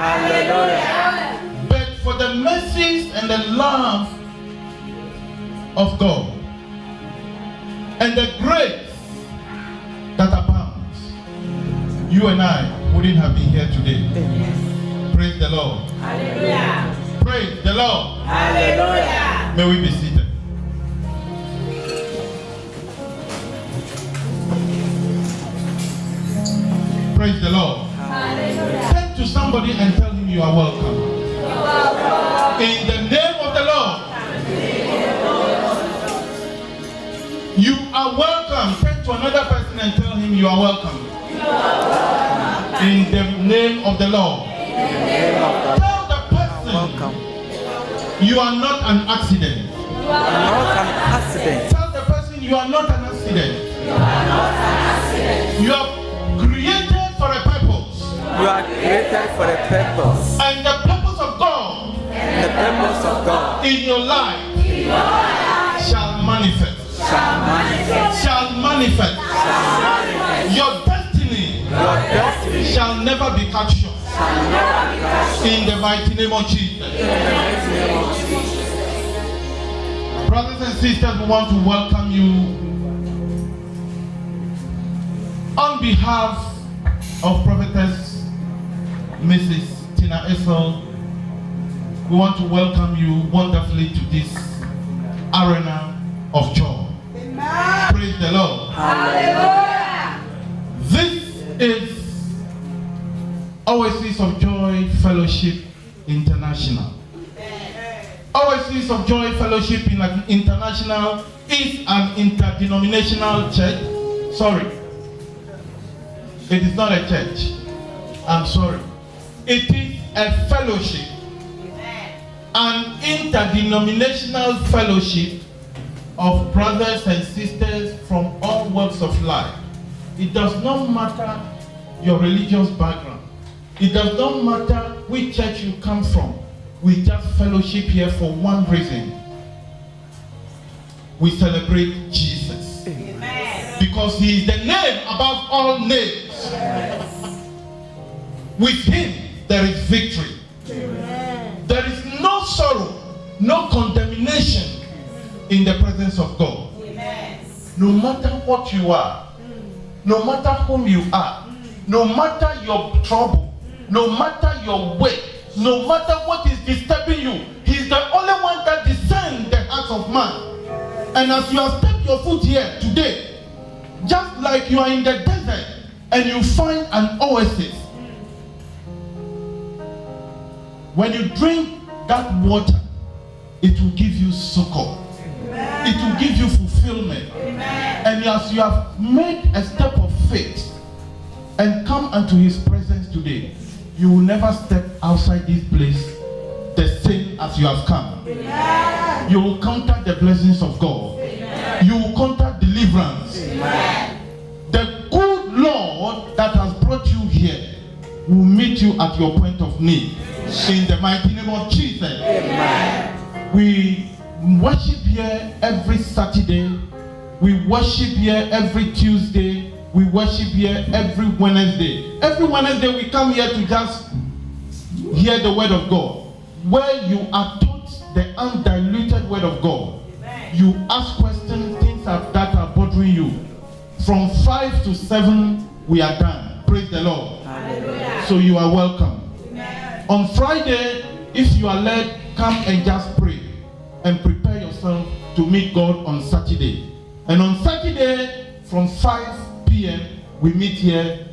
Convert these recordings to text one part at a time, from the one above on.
Hallelujah. But for the mercies and the love of God and the grace that abounds, you and I wouldn't have been here today. Praise the Lord. Hallelujah. Praise the Lord. Hallelujah. May we be seated. Praise the Lord. Hallelujah. Turn to somebody and tell him you are welcome. In the name of the Lord. You are welcome. Turn to another person and tell him you are welcome. In the name of the Lord. Tell the person you are not an accident. Tell the person you are not an accident. You are created for a purpose. You are created for a purpose. And the purpose of God, The purpose of God in your life shall manifest. Shall manifest. Your destiny shall never be cut short. In the mighty name of Jesus. Brothers and sisters, we want to welcome you on behalf of Prophetess Mrs. Tina Essel. We want to welcome you wonderfully to this arena of joy. Amen. Praise the Lord. Hallelujah. This is Oasis of Joy Fellowship International. Oasis of Joy Fellowship International is an interdenominational church. Sorry. It is not a church. I'm sorry. It is a fellowship. An interdenominational fellowship of brothers and sisters from all walks of life. It does not matter your religious background. It does not matter which church you come from. We just fellowship here for one reason. We celebrate Jesus. Amen. Because he is the name above all names. Yes. With him there is victory. Amen. There is no sorrow, no condemnation in the presence of God. Amen. No matter what you are, no matter whom you are, no matter your trouble, no matter your weight, no matter what is disturbing you, he's the only one that discerns the heart of man. And as you have stepped your foot here today, just like you are in the desert and you find an oasis, when you drink that water, it will give you succor. It will give you fulfillment. Amen. And as you have made a step of faith and come unto his presence today, you will never step outside this place the same as you have come. Amen. You will contact the blessings of God. Amen. You will contact deliverance. Amen. The good Lord that has brought you here will meet you at your point of need. In the mighty name of Jesus. Amen. We worship here every Saturday. We worship here every Tuesday. We worship here every Wednesday. Every Wednesday we come here to just hear the word of God. Where you are taught the undiluted word of God. Amen. You ask questions, things that are bothering you. From 5 to 7 we are done. Praise the Lord. Hallelujah. So you are welcome. Amen. On Friday, if you are led, come and just pray and prepare yourself to meet God on Saturday. And on Saturday from 5 p.m. we meet here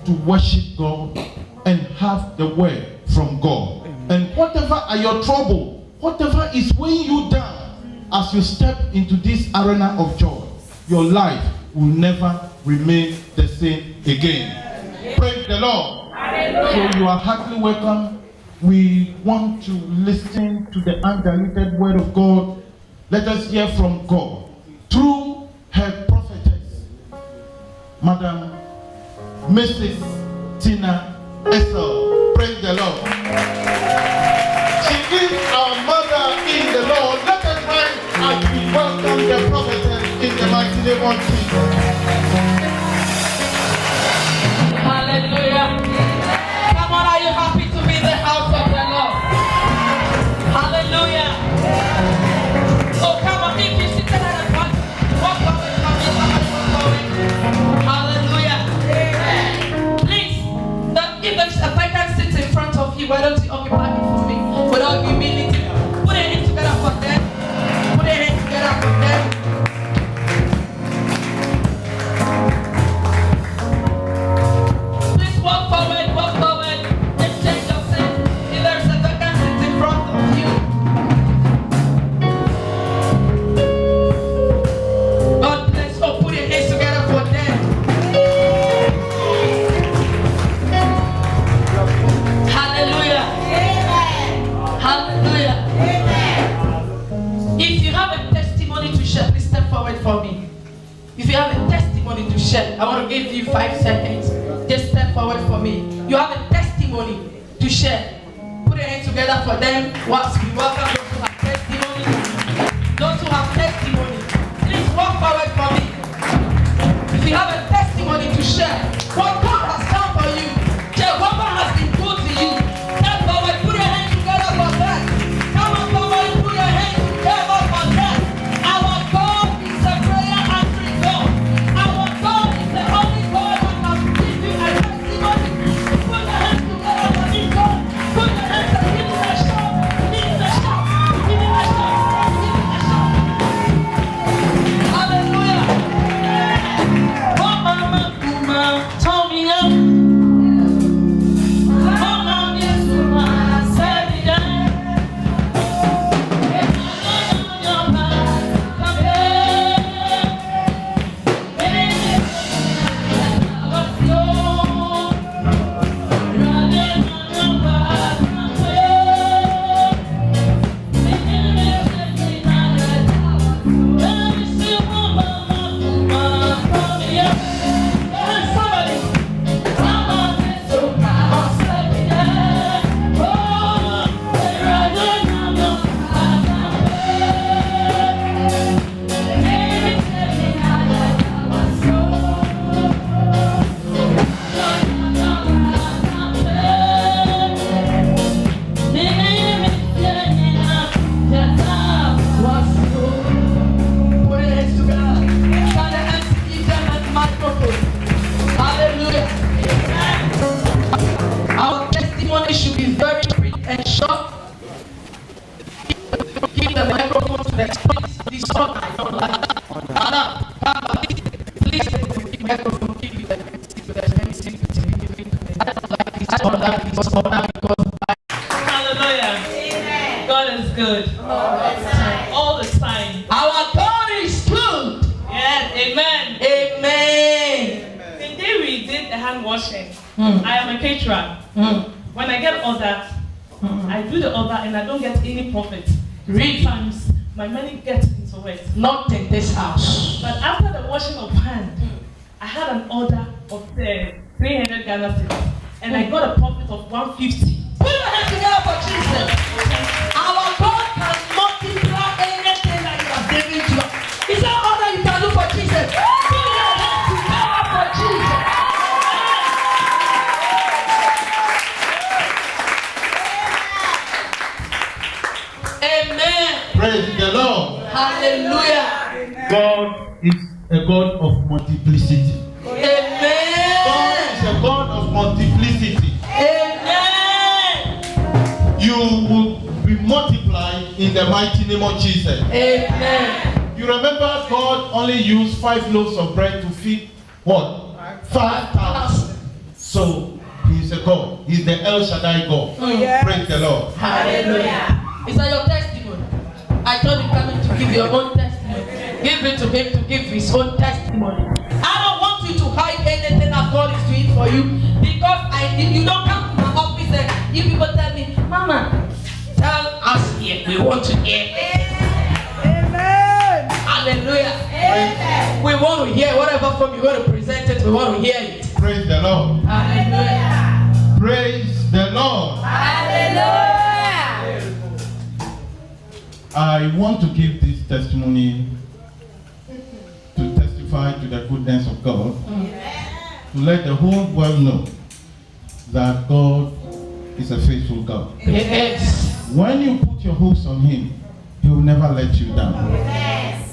to worship God and have the word from God. And whatever are your trouble, whatever is weighing you down, as you step into this arena of joy, your life will never remain the same again. Praise the Lord. Hallelujah. So you are heartily welcome. We want to listen to the undiluted word of God. Let us hear from God through her prophetess, Madam Mrs. Tina Essel. Praise the Lord. She is our mother in the Lord. Let us rise as we welcome the prophetess in the mighty name of Jesus. Hallelujah. Come on, Okay, why don't you occupy it for me? Without humility. Put your hands together for them. Put your hands together for them. Please walk forward, walk forward. Let's check yourself. If there's a vacant seat in front of you. God bless you. Put your hands together for them. Hallelujah. Hallelujah. If you have a testimony to share, please step forward for me. If you have a testimony to share, I want to give you 5 seconds. Just step forward for me. You have a testimony to share. Put your hands together for them. Whilst we welcome those who have testimony. Those who have testimony, please walk forward for me. If you have a testimony to share, what God has done for you, Jehovah has been good to you. Step forward, put your hands together for that. Come on forward, put your hands together for that. Our God is a prayer answering God. Our God is the only God who can give you a testimony. Put your hands together for this God. Put your hands and give him a shout. Give him a shout. Give him a shout. Give him a shout. Hallelujah. Oh, Mama, Kuma, tell me now. Our testimony should be very quick and short. Give the microphone to the this song I don't like. Anna, please take the microphone. Give me the I don't like this song because hallelujah. God is good. All the time. Our God is good. Yes, amen. Amen. The day we did the hand washing, I am a caterer. When I get order, I do the order and I don't get any profit. Really? Sometimes my money gets into it. Not in this house. But after the washing of hand, I had an order of 300 Ghana cedis and I got a profit of 150. Put your hands together for Jesus. Our God can multiply anything that He has given to us. Is that all that you can do for Jesus? Put your hands together for Jesus. Amen. Praise the Lord. Hallelujah. God is a God of multiplicity. God Amen. is a God of multiplicity. Amen. You will be multiplied in the mighty name of Jesus. Amen. You remember God only used 5 loaves of bread to feed what? 5,000. So He is a God. He is the El Shaddai God. Yes. Praise the Lord. Hallelujah. Is that your testimony? I told you coming to give your own testimony. Give it to him to give his own testimony. I don't want you to hide anything that God is doing for you because you don't come to my office and you people tell me, Mama, tell us here. We want to hear. Amen. Hallelujah. Amen. We want to hear whatever form you want to present it. We want to hear it. Praise the Lord. Hallelujah. Praise the Lord. Hallelujah. I want to give this testimony to testify to the goodness of God. To let the whole world know that God is a faithful God. Yes. When you put your hopes on Him, He will never let you down. Yes.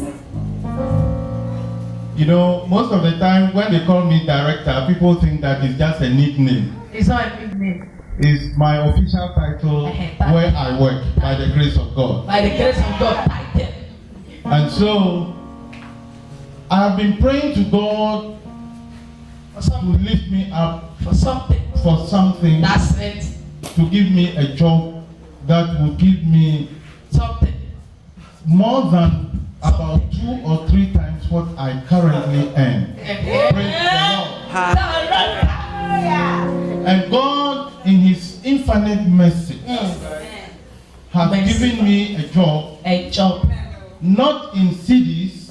You know, most of the time when they call me director, people think that it's just a nickname. It's not a big name. is my official title where I work, by the grace of God. By the grace of God, title. And so, I have been praying to God to lift me up For something. That's it. To give me a job that will give me Something. more than about 2 or 3 times what I currently earn. Praise the Lord. And God, in His infinite mercy, has given me a job. A job. Not in cities.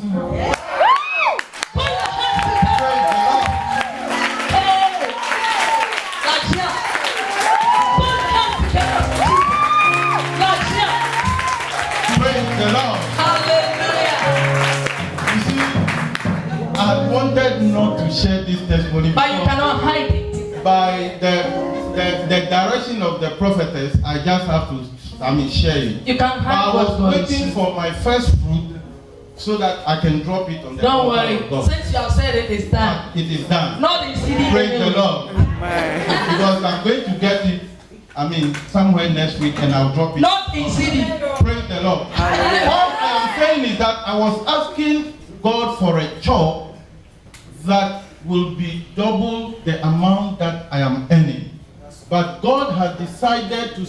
Not to share this testimony, but you cannot hide it. By the direction of the prophetess, I just have to, share it. You can hide. I was waiting for my first fruit so that I can drop it on the. Don't worry. Since you have said it is done. It is done. Not in CD. Praise the Lord. Because I'm going to get it. Somewhere next week, and I'll drop it. Not in CD. Praise the Lord. What I am saying is that I was asking God for a job that will be double the amount that I am earning. But God has decided to